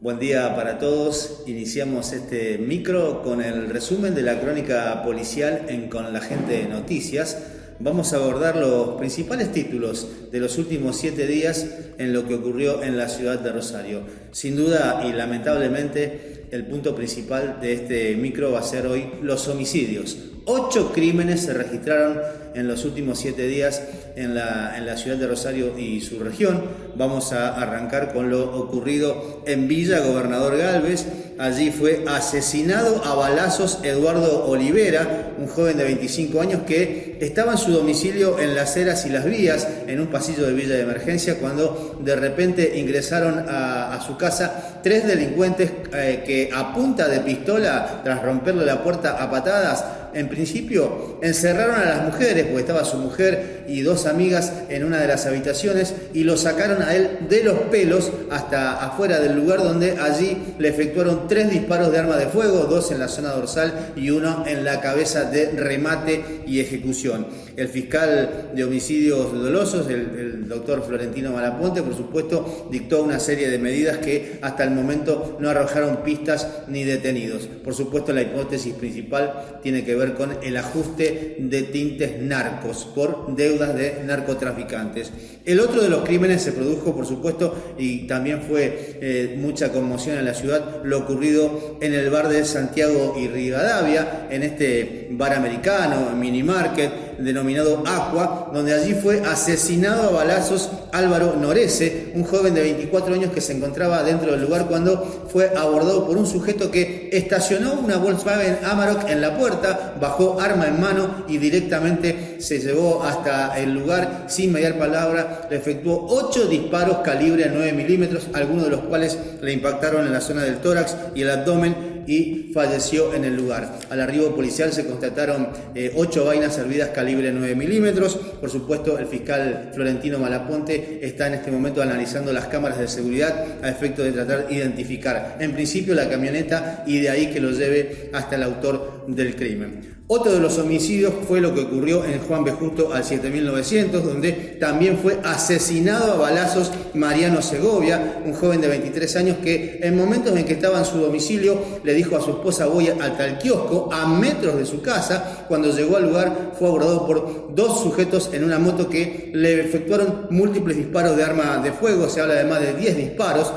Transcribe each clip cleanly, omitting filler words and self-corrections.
Buen día para todos. Iniciamos este micro con el resumen de la crónica policial en Con la Gente de Noticias. Vamos a abordar los principales títulos de los últimos 7 días en lo que ocurrió en la ciudad de Rosario. Sin duda y lamentablemente, el punto principal de este micro va a ser hoy los homicidios. 8 crímenes se registraron en los últimos 7 días en la ciudad de Rosario y su región. Vamos a arrancar con lo ocurrido en Villa Gobernador Galvez. Allí fue asesinado a balazos Eduardo Olivera, un joven de 25 años que estaba en su domicilio en Las Heras y Las Vías, en un pasillo de Villa de Emergencia, cuando de repente ingresaron a su casa 3 delincuentes que a punta de pistola, tras romperle la puerta a patadas, en principio encerraron a las mujeres, porque estaba su mujer y 2 amigas en una de las habitaciones, y lo sacaron a él de los pelos hasta afuera del lugar, donde allí le efectuaron 3 disparos de arma de fuego, 2 en la zona dorsal y 1 en la cabeza de remate y ejecución. El fiscal de homicidios dolosos, el doctor Florentino Malaponte, por supuesto, dictó una serie de medidas que hasta el momento no arrojaron pistas ni detenidos. Por supuesto, la hipótesis principal tiene que ver con el ajuste de tintes narcos por deudas de narcotraficantes. El otro de los crímenes se produjo, por supuesto, y también fue mucha conmoción en la ciudad, lo ocurrido en el bar de Santiago y Rivadavia, en este bar americano, mini market, denominado Aqua, donde allí fue asesinado a balazos Álvaro Norese, un joven de 24 años que se encontraba dentro del lugar cuando fue abordado por un sujeto que estacionó una Volkswagen Amarok en la puerta, bajó arma en mano y directamente se llevó hasta el lugar sin mediar palabra. Le efectuó 8 disparos calibre 9 milímetros, algunos de los cuales le impactaron en la zona del tórax y el abdomen, y falleció en el lugar. Al arribo policial se constataron 8 vainas servidas calibre 9 milímetros. Por supuesto, el fiscal Florentino Malaponte está en este momento analizando las cámaras de seguridad a efecto de tratar de identificar en principio la camioneta y de ahí que lo lleve hasta el autor del crimen. Otro de los homicidios fue lo que ocurrió en Juan B. Justo al 7900, donde también fue asesinado a balazos Mariano Segovia, un joven de 23 años que en momentos en que estaba en su domicilio le dijo a su esposa: voy hasta el kiosco, a metros de su casa. Cuando llegó al lugar fue abordado por 2 sujetos en una moto que le efectuaron múltiples disparos de arma de fuego. Se habla de más de 10 disparos.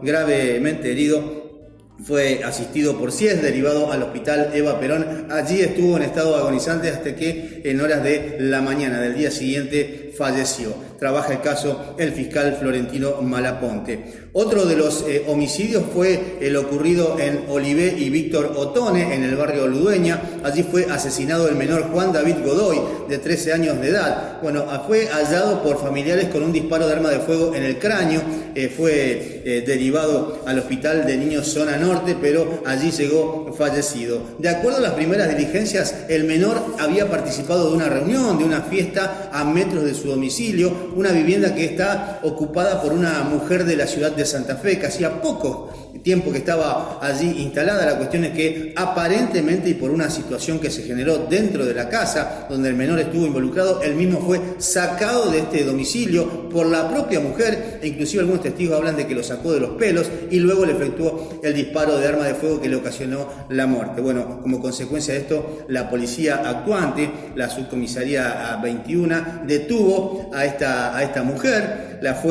Gravemente herido. Fue asistido por CIES, derivado al hospital Eva Perón. Allí estuvo en estado agonizante hasta que en horas de la mañana del día siguiente falleció. Trabaja el caso el fiscal Florentino Malaponte. Otro de los homicidios fue el ocurrido en Olivé y Víctor Otone, en el barrio Ludueña. Allí fue asesinado el menor Juan David Godoy, de 13 años de edad. Fue hallado por familiares con un disparo de arma de fuego en el cráneo. Fue derivado al hospital de niños zona norte, pero allí llegó fallecido. De acuerdo a las primeras diligencias, el menor había participado de una reunión, de una fiesta a metros de su domicilio, una vivienda que está ocupada por una mujer de la ciudad de Santa Fe, que hacía poco tiempo que estaba allí instalada. La cuestión es que aparentemente, y por una situación que se generó dentro de la casa donde el menor estuvo involucrado, él mismo fue sacado de este domicilio por la propia mujer, e inclusive algunos testigos hablan de que lo sacó de los pelos y luego le efectuó el disparo de arma de fuego que le ocasionó la muerte. Como consecuencia de esto, la policía actuante, la subcomisaría 21, detuvo a esta mujer, la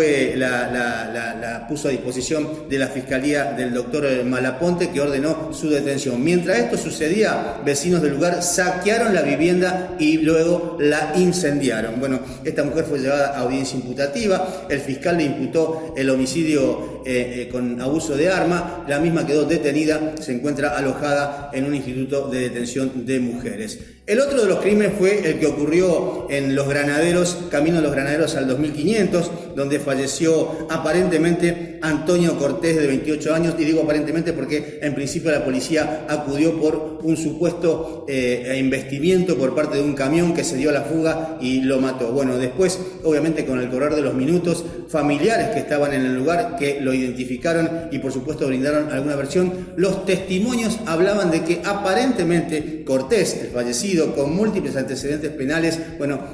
puso a disposición de la fiscalía del doctor Malaponte, que ordenó su detención. Mientras esto sucedía, vecinos del lugar saquearon la vivienda y luego la incendiaron. Esta mujer fue llevada a audiencia imputativa. El fiscal le imputó el homicidio con abuso de arma. La misma quedó detenida, se encuentra alojada en un instituto de detención de mujeres. El otro de los crímenes fue el que ocurrió en Los Granaderos, camino a Los Granaderos al 2500, donde falleció aparentemente Antonio Cortés, de 28 años, y digo aparentemente porque en principio la policía acudió por un supuesto embestimiento por parte de un camión que se dio a la fuga y lo mató. Después obviamente con el correr de los minutos, familiares que estaban en el lugar que lo identificaron y por supuesto brindaron alguna versión. Los testimonios hablaban de que aparentemente Cortés, el fallecido, con múltiples antecedentes penales,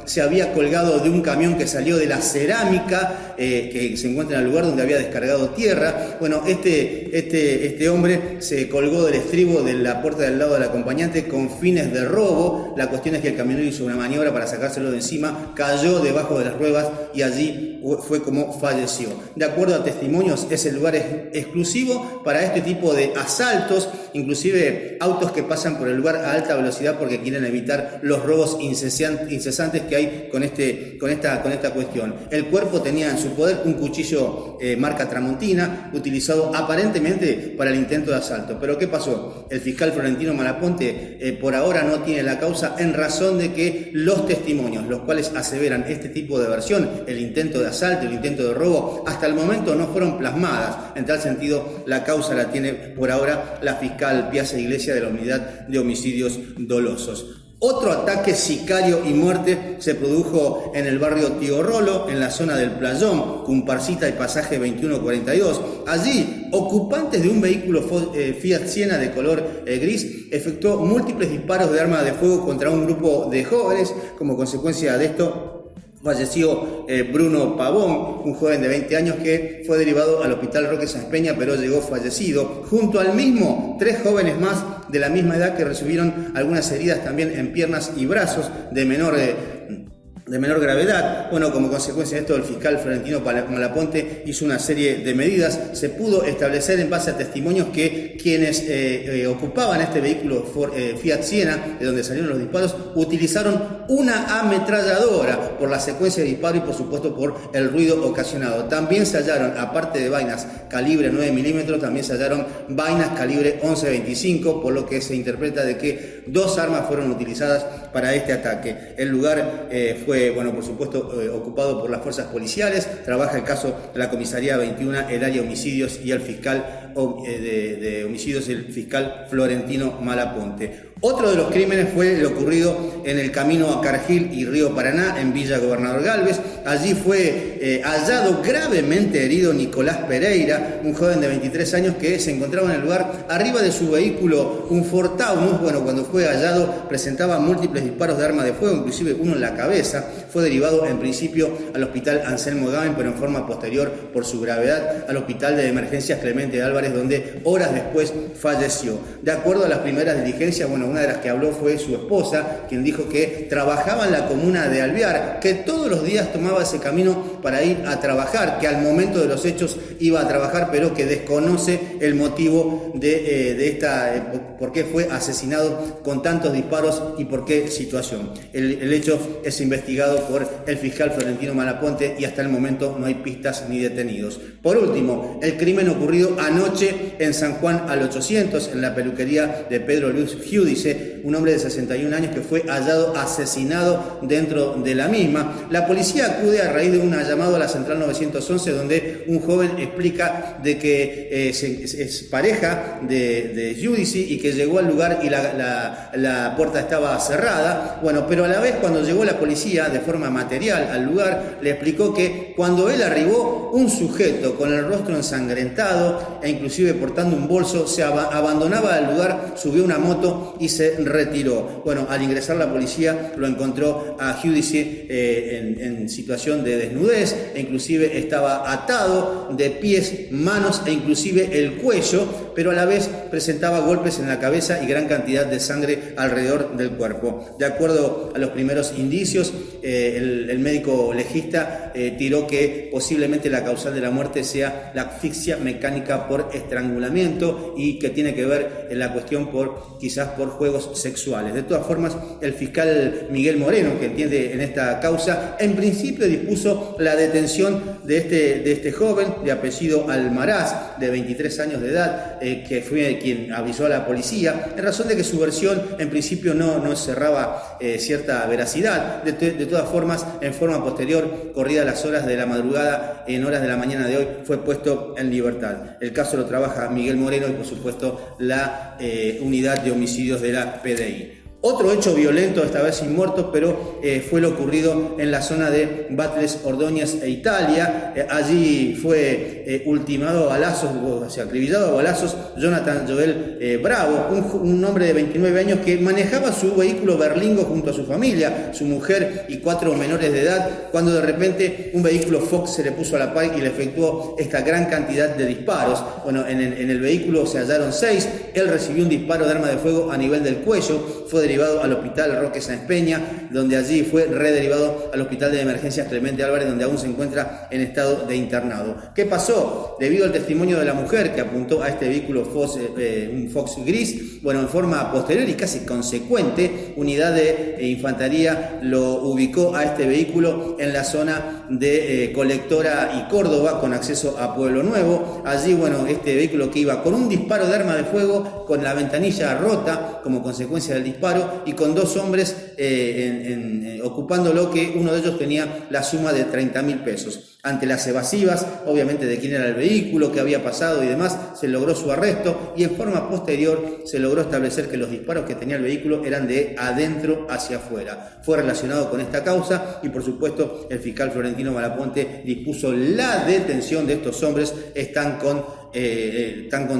se había colgado de un camión que salió de la cerámica que se encuentra en el lugar donde había descargado tierra. Este hombre se colgó del estribo de la puerta del lado del acompañante con fines de robo. La cuestión es que el camionero hizo una maniobra para sacárselo de encima, cayó debajo de las ruedas y allí fue como falleció. De acuerdo a testimonios, ese lugar es exclusivo para este tipo de asaltos, inclusive autos que pasan por el lugar a alta velocidad porque quieren evitar los robos incesantes que hay con esta cuestión. El cuerpo tenía en su poder un cuchillo marca Tramontina, utilizado aparentemente para el intento de asalto. ¿Pero qué pasó? El fiscal Florentino Malaponte por ahora no tiene la causa en razón de que los testimonios, los cuales aseveran este tipo de versión, el intento de asalto, el intento de robo, hasta el momento no fueron plasmadas. En tal sentido, la causa la tiene por ahora la fiscal Piazza Iglesia de la Unidad de Homicidios Dolosos. Otro ataque sicario y muerte se produjo en el barrio Tío Rolo, en la zona del Playón, Comparsita y Pasaje 2142. Allí, ocupantes de un vehículo Fiat Siena de color gris efectuó múltiples disparos de arma de fuego contra un grupo de jóvenes. Como consecuencia de esto, falleció Bruno Pavón, un joven de 20 años que fue derivado al Hospital Roque Sáenz Peña, pero llegó fallecido. Junto al mismo, 3 jóvenes más de la misma edad que recibieron algunas heridas también en piernas y brazos de menor gravedad. Como consecuencia de esto, el fiscal Florentino Malaponte hizo una serie de medidas. Se pudo establecer en base a testimonios que quienes ocupaban este vehículo Fiat Siena, de donde salieron los disparos, utilizaron una ametralladora por la secuencia de disparos y por supuesto por el ruido ocasionado. También se hallaron, aparte de vainas calibre 9 milímetros, también se hallaron vainas calibre 11.25, por lo que se interpreta de que 2 armas fueron utilizadas para este ataque. El lugar fue, por supuesto, ocupado por las fuerzas policiales. Trabaja el caso de la comisaría 21, el área de homicidios y el fiscal de homicidios, el fiscal Florentino Malaponte. Otro de los crímenes fue lo ocurrido en el camino a Cargill y Río Paraná, en Villa Gobernador Galvez. Allí fue hallado gravemente herido Nicolás Pereira, un joven de 23 años que se encontraba en el lugar arriba de su vehículo, un Ford Taunus. Cuando fue hallado presentaba múltiples disparos de arma de fuego, inclusive uno en la cabeza. Fue derivado en principio al hospital Anselmo Gamen, pero en forma posterior, por su gravedad, al hospital de emergencias Clemente Álvarez, donde horas después falleció. De acuerdo a las primeras diligencias, una de las que habló fue su esposa, quien dijo que trabajaba en la comuna de Alvear, que todos los días tomaba ese camino para ir a trabajar, que al momento de los hechos iba a trabajar, pero que desconoce el motivo por qué fue asesinado con tantos disparos y por qué situación. El hecho es investigado por el fiscal Florentino Malaponte y hasta el momento no hay pistas ni detenidos. Por último, el crimen ocurrido anoche en San Juan al 800, en la peluquería de Pedro Luis Giudice, un hombre de 61 años que fue hallado asesinado dentro de la misma. La policía acude a raíz de un llamado a la central 911, donde un joven explica de que es pareja de Giudice y que llegó al lugar y la puerta estaba cerrada. Pero a la vez, cuando llegó la policía de forma material al lugar, le explicó que cuando él arribó, un sujeto con el rostro ensangrentado e inclusive portando un bolso se abandonaba el lugar, subió una moto y se retiró. Al ingresar la policía lo encontró a Giudice en situación de desnudez, e inclusive estaba atado de pies, manos e inclusive el cuello, pero a la vez presentaba golpes en la cabeza y gran cantidad de sangre alrededor del cuerpo. De acuerdo a los primeros indicios, el médico legista tiró que posiblemente la causal de la muerte sea la asfixia mecánica por estrangulamiento y que tiene que ver en la cuestión quizás por juegos sexuales. De todas formas, el fiscal Miguel Moreno, que entiende en esta causa, en principio dispuso la detención de este joven de apellido Almaraz, de 23 años de edad, que fue quien avisó a la policía, en razón de que su versión en principio no cerraba cierta veracidad. De todas formas, en forma posterior, corridas las horas de la madrugada, en horas de la mañana de hoy, fue puesto en libertad. El caso lo trabaja Miguel Moreno y por supuesto la unidad de homicidios de la PDI. Otro hecho violento, esta vez sin muertos, pero fue lo ocurrido en la zona de Batres, Ordóñez e Italia. Allí fue ultimado a balazos, o sea, acribillado a balazos, Jonathan Joel Bravo, un hombre de 29 años que manejaba su vehículo berlingo junto a su familia, su mujer y 4 menores de edad, cuando de repente un vehículo Fox se le puso a la par y le efectuó esta gran cantidad de disparos. Bueno, en el vehículo se hallaron 6, él recibió un disparo de arma de fuego a nivel del cuello, fue derivado al hospital Roque Sáenz Peña, donde allí fue rederivado al hospital de emergencias Clemente Álvarez, donde aún se encuentra en estado de internado. ¿Qué pasó? Debido al testimonio de la mujer que apuntó a este vehículo Fox, un Fox gris, bueno, en forma posterior y casi consecuente, unidad de infantería lo ubicó a este vehículo en la zona de Colectora y Córdoba, con acceso a Pueblo Nuevo. Allí, bueno, este vehículo que iba con un disparo de arma de fuego, con la ventanilla rota como consecuencia del disparo y con 2 hombres ocupándolo, que uno de ellos tenía la suma de 30.000 pesos. Ante las evasivas, obviamente, de quién era el vehículo, qué había pasado y demás, se logró su arresto y en forma posterior se logró establecer que los disparos que tenía el vehículo eran de adentro hacia afuera. Fue relacionado con esta causa y, por supuesto, el fiscal Florentino Malaponte dispuso la detención de estos hombres. Están con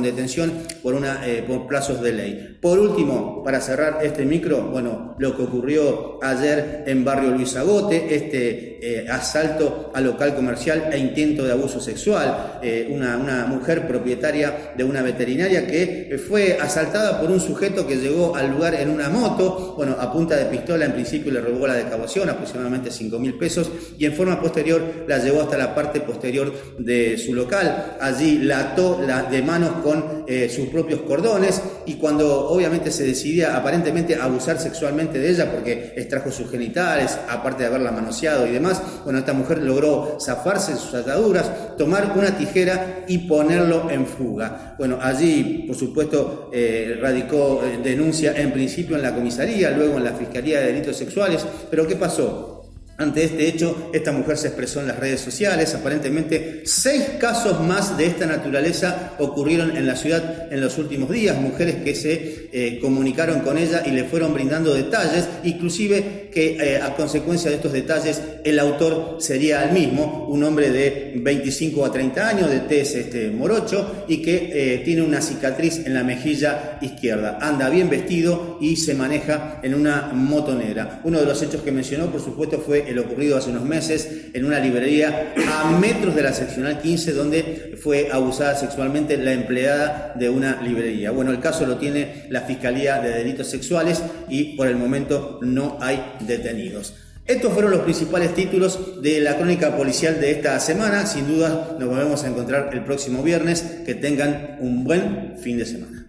detención por plazos de ley. Por último, para cerrar este micro, bueno, lo que ocurrió ayer en barrio Luis Agote, asalto a local comercial e intento de abuso sexual. Una mujer propietaria de una veterinaria que fue asaltada por un sujeto que llegó al lugar en una moto, bueno, a punta de pistola. En principio le robó la decaución, aproximadamente 5.000 pesos, y en forma posterior la llevó hasta la parte posterior de su local. Allí la ató de manos con sus propios cordones, y cuando obviamente se decidía aparentemente abusar sexualmente de ella porque extrajo sus genitales, aparte de haberla manoseado y demás, bueno, esta mujer logró zafarse de sus ataduras, tomar una tijera y ponerlo en fuga. Bueno, allí, por supuesto, radicó denuncia en principio en la comisaría, luego en la Fiscalía de Delitos Sexuales. Pero ¿qué pasó? Ante este hecho, esta mujer se expresó en las redes sociales. Aparentemente 6 casos más de esta naturaleza ocurrieron en la ciudad en los últimos días. Mujeres que se comunicaron con ella y le fueron brindando detalles, inclusive que a consecuencia de estos detalles el autor sería el mismo, un hombre de 25 a 30 años, de tez morocho, y que tiene una cicatriz en la mejilla izquierda. Anda bien vestido y se maneja en una motonera. Uno de los hechos que mencionó, por supuesto, fue el ocurrido hace unos meses en una librería a metros de la seccional 15, donde fue abusada sexualmente la empleada de una librería. Bueno, el caso lo tiene la Fiscalía de Delitos Sexuales y por el momento no hay detenidos. Estos fueron los principales títulos de la crónica policial de esta semana. Sin duda nos volvemos a encontrar el próximo viernes. Que tengan un buen fin de semana.